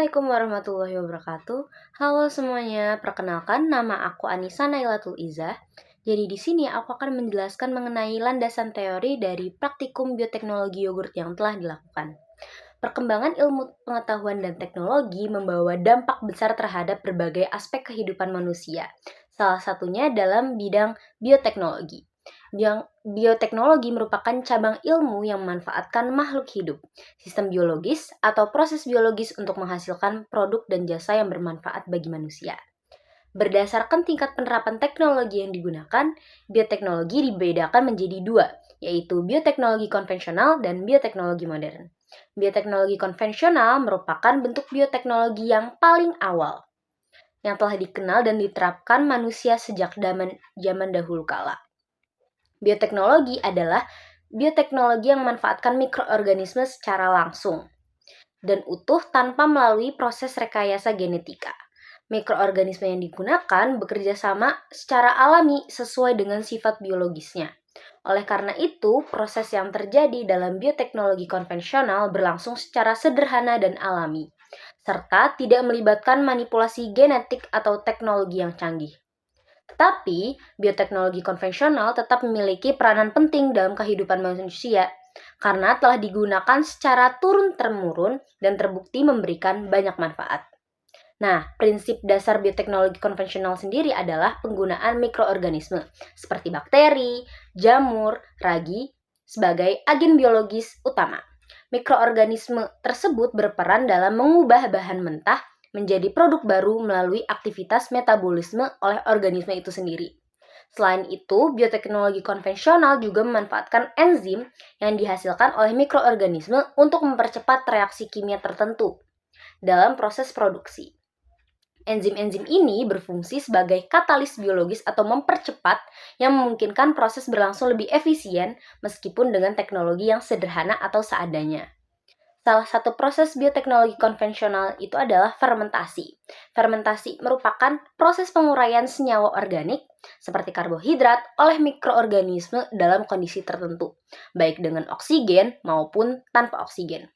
Assalamualaikum warahmatullahi wabarakatuh. Halo semuanya, perkenalkan nama aku Anissa Nailatul Izzah. Jadi di sini aku akan menjelaskan mengenai landasan teori dari praktikum bioteknologi yogurt yang telah dilakukan. Perkembangan ilmu pengetahuan dan teknologi membawa dampak besar terhadap berbagai aspek kehidupan manusia. Salah satunya dalam bidang bioteknologi. Bioteknologi merupakan cabang ilmu yang memanfaatkan makhluk hidup, sistem biologis, atau proses biologis untuk menghasilkan produk dan jasa yang bermanfaat bagi manusia. Berdasarkan tingkat penerapan teknologi yang digunakan, bioteknologi dibedakan menjadi dua, yaitu bioteknologi konvensional dan bioteknologi modern. Bioteknologi konvensional merupakan bentuk bioteknologi yang paling awal, yang telah dikenal dan diterapkan manusia sejak zaman dahulu kala. Bioteknologi adalah bioteknologi yang memanfaatkan mikroorganisme secara langsung dan utuh tanpa melalui proses rekayasa genetika. Mikroorganisme yang digunakan bekerja sama secara alami sesuai dengan sifat biologisnya. Oleh karena itu, proses yang terjadi dalam bioteknologi konvensional berlangsung secara sederhana dan alami, serta tidak melibatkan manipulasi genetik atau teknologi yang canggih. Tetapi, bioteknologi konvensional tetap memiliki peranan penting dalam kehidupan manusia karena telah digunakan secara turun-temurun dan terbukti memberikan banyak manfaat. Nah, prinsip dasar bioteknologi konvensional sendiri adalah penggunaan mikroorganisme seperti bakteri, jamur, ragi sebagai agen biologis utama. Mikroorganisme tersebut berperan dalam mengubah bahan mentah menjadi produk baru melalui aktivitas metabolisme oleh organisme itu sendiri. Selain itu, bioteknologi konvensional juga memanfaatkan enzim yang dihasilkan oleh mikroorganisme untuk mempercepat reaksi kimia tertentu dalam proses produksi. Enzim-enzim ini berfungsi sebagai katalis biologis atau mempercepat yang memungkinkan proses berlangsung lebih efisien meskipun dengan teknologi yang sederhana atau seadanya. Salah satu proses bioteknologi konvensional itu adalah fermentasi. Fermentasi merupakan proses penguraian senyawa organik seperti karbohidrat oleh mikroorganisme dalam kondisi tertentu, baik dengan oksigen maupun tanpa oksigen.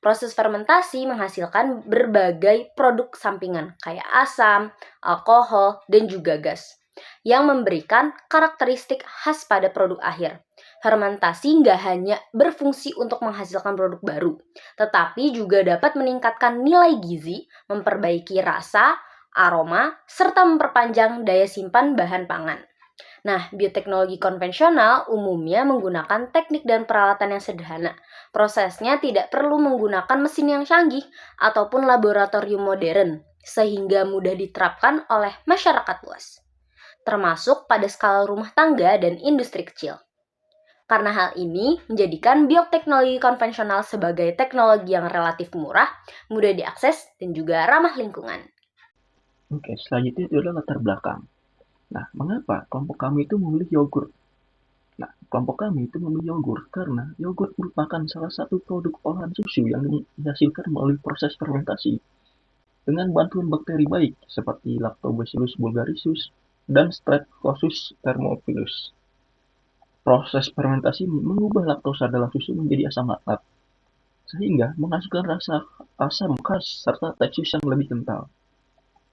Proses fermentasi menghasilkan berbagai produk sampingan kayak asam, alkohol, dan juga gas yang memberikan karakteristik khas pada produk akhir. Fermentasi nggak hanya berfungsi untuk menghasilkan produk baru, tetapi juga dapat meningkatkan nilai gizi, memperbaiki rasa, aroma, serta memperpanjang daya simpan bahan pangan. Nah, bioteknologi konvensional umumnya menggunakan teknik dan peralatan yang sederhana. Prosesnya tidak perlu menggunakan mesin yang canggih ataupun laboratorium modern, sehingga mudah diterapkan oleh masyarakat luas, termasuk pada skala rumah tangga dan industri kecil. Karena hal ini menjadikan bioteknologi konvensional sebagai teknologi yang relatif murah, mudah diakses, dan juga ramah lingkungan. Oke, selanjutnya itu adalah latar belakang. Nah, mengapa kelompok kami itu memilih yogurt? Nah, kelompok kami itu memilih yogurt karena yogurt merupakan salah satu produk olahan susu yang dihasilkan melalui proses fermentasi dengan bantuan bakteri baik seperti Lactobacillus bulgarisus dan Streptococcus thermophilus. Proses fermentasi ini mengubah laktosa dalam susu menjadi asam laktat, sehingga menghasilkan rasa asam khas serta tekstur yang lebih kental.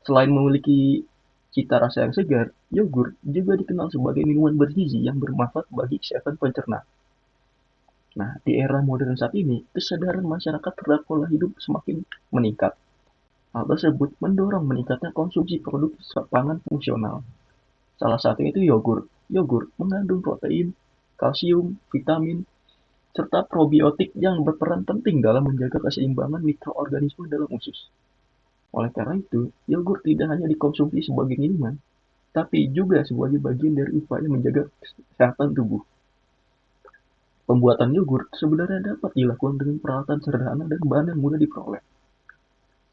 Selain memiliki cita rasa yang segar, yogurt juga dikenal sebagai minuman bergizi yang bermanfaat bagi kesehatan pencerna. Nah, di era modern saat ini, kesadaran masyarakat terhadap pola hidup semakin meningkat. Hal tersebut mendorong meningkatnya konsumsi produk pangan fungsional. Salah satunya itu yogurt. Yogurt mengandung protein, kalsium, vitamin, serta probiotik yang berperan penting dalam menjaga keseimbangan mikroorganisme dalam usus. Oleh karena itu, yogurt tidak hanya dikonsumsi sebagai minuman, tapi juga sebagai bagian dari upaya menjaga kesehatan tubuh. Pembuatan yogurt sebenarnya dapat dilakukan dengan peralatan sederhana dan bahan yang mudah diperoleh,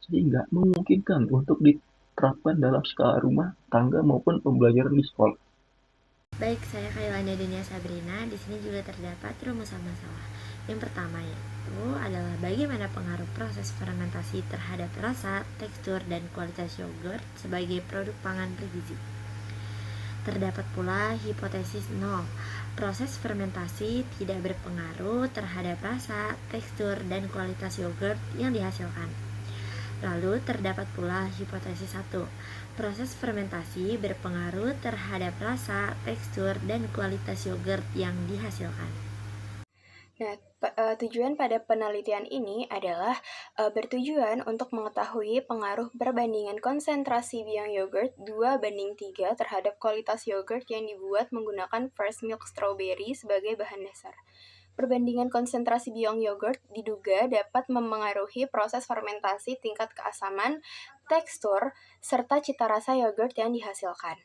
sehingga memungkinkan untuk diterapkan dalam skala rumah tangga maupun pembelajaran di sekolah. Baik, saya Kailanda Denia Sabrina. Di sini juga terdapat rumusan masalah. Yang pertama yaitu adalah bagaimana pengaruh proses fermentasi terhadap rasa, tekstur, dan kualitas yogurt sebagai produk pangan bergizi. Terdapat pula hipotesis 0. Proses fermentasi tidak berpengaruh terhadap rasa, tekstur, dan kualitas yogurt yang dihasilkan. Lalu terdapat pula hipotesis 1. Proses fermentasi berpengaruh terhadap rasa, tekstur, dan kualitas yogurt yang dihasilkan. Nah, tujuan pada penelitian ini adalah bertujuan untuk mengetahui pengaruh perbandingan konsentrasi biang yogurt 2:3 terhadap kualitas yogurt yang dibuat menggunakan fresh milk strawberry sebagai bahan dasar. Perbandingan konsentrasi biang yogurt diduga dapat memengaruhi proses fermentasi, tingkat keasaman, tekstur, serta cita rasa yogurt yang dihasilkan.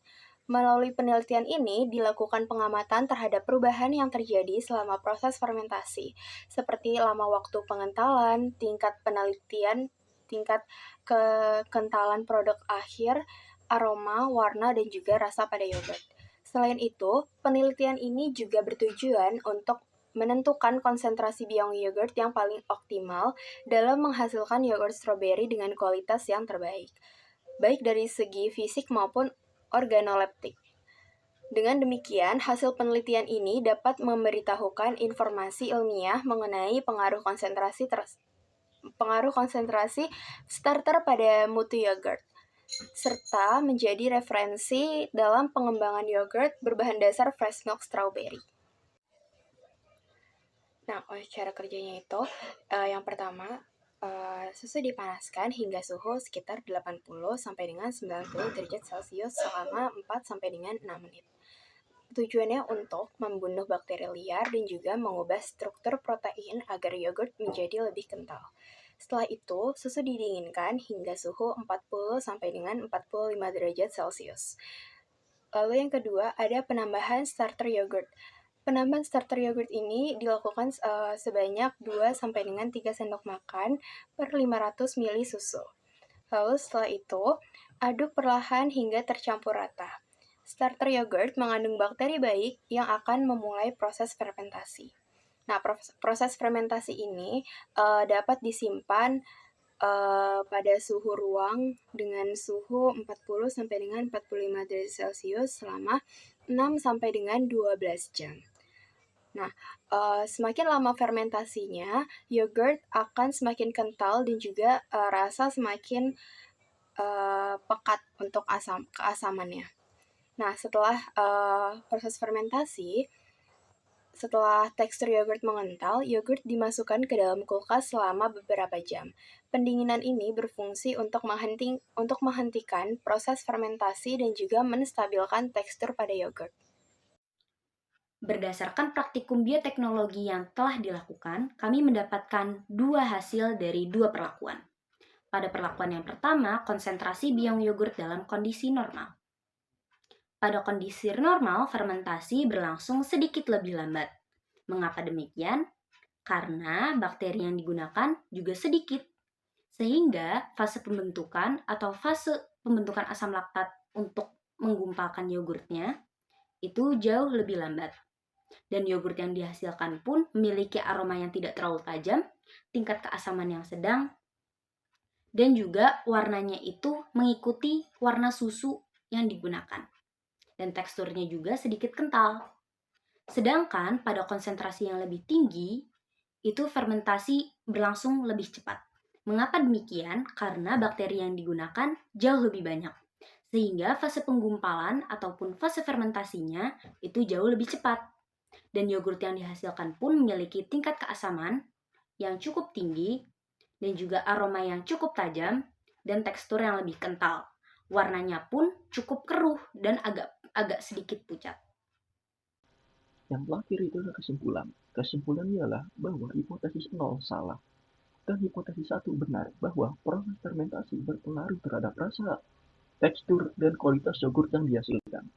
Melalui penelitian ini, dilakukan pengamatan terhadap perubahan yang terjadi selama proses fermentasi, seperti lama waktu pengentalan, tingkat penelitian, tingkat kekentalan produk akhir, aroma, warna, dan juga rasa pada yogurt. Selain itu, penelitian ini juga bertujuan untuk menentukan konsentrasi biang yogurt yang paling optimal dalam menghasilkan yogurt strawberry dengan kualitas yang terbaik, baik dari segi fisik maupun organoleptik. Dengan demikian, hasil penelitian ini dapat memberitahukan informasi ilmiah mengenai pengaruh konsentrasi starter pada mutu yogurt, serta menjadi referensi dalam pengembangan yogurt berbahan dasar fresh milk strawberry. Nah, cara kerjanya itu, yang pertama, susu dipanaskan hingga suhu sekitar 80 sampai dengan 90 derajat Celcius selama 4 sampai dengan 6 menit. Tujuannya untuk membunuh bakteri liar dan juga mengubah struktur protein agar yogurt menjadi lebih kental. Setelah itu, susu didinginkan hingga suhu 40 sampai dengan 45 derajat Celcius. Lalu yang kedua, ada penambahan starter yogurt. Penambahan starter yogurt ini dilakukan sebanyak 2 sampai dengan 3 sendok makan per 500 ml susu. Lalu setelah itu, aduk perlahan hingga tercampur rata. Starter yogurt mengandung bakteri baik yang akan memulai proses fermentasi. Nah, proses fermentasi ini dapat disimpan pada suhu ruang dengan suhu 40 sampai dengan 45 derajat Celcius selama 6 sampai dengan 12 jam. Nah, semakin lama fermentasinya, yogurt akan semakin kental dan juga rasa semakin pekat untuk keasamannya. Nah, setelah proses fermentasi, setelah tekstur yogurt mengental, yogurt dimasukkan ke dalam kulkas selama beberapa jam. Pendinginan ini berfungsi untuk menghentikan proses fermentasi dan juga menstabilkan tekstur pada yogurt. Berdasarkan praktikum bioteknologi yang telah dilakukan, kami mendapatkan 2 hasil dari 2 perlakuan. Pada perlakuan yang pertama, konsentrasi biang yogurt dalam kondisi normal. Pada kondisi normal, fermentasi berlangsung sedikit lebih lambat. Mengapa demikian? Karena bakteri yang digunakan juga sedikit. Sehingga fase pembentukan asam laktat untuk menggumpalkan yogurtnya itu jauh lebih lambat. Dan yogurt yang dihasilkan pun memiliki aroma yang tidak terlalu tajam, tingkat keasaman yang sedang, dan juga warnanya itu mengikuti warna susu yang digunakan. Dan teksturnya juga sedikit kental. Sedangkan pada konsentrasi yang lebih tinggi, itu fermentasi berlangsung lebih cepat. Mengapa demikian? Karena bakteri yang digunakan jauh lebih banyak. Sehingga fase penggumpalan ataupun fase fermentasinya itu jauh lebih cepat. Dan yogurt yang dihasilkan pun memiliki tingkat keasaman yang cukup tinggi dan juga aroma yang cukup tajam dan tekstur yang lebih kental. Warnanya pun cukup keruh dan agak sedikit pucat. Yang terakhir itu adalah kesimpulan. Kesimpulannya ialah bahwa hipotesis 0 salah dan hipotesis 1 benar bahwa proses fermentasi berpengaruh terhadap rasa, tekstur, dan kualitas yogurt yang dihasilkan.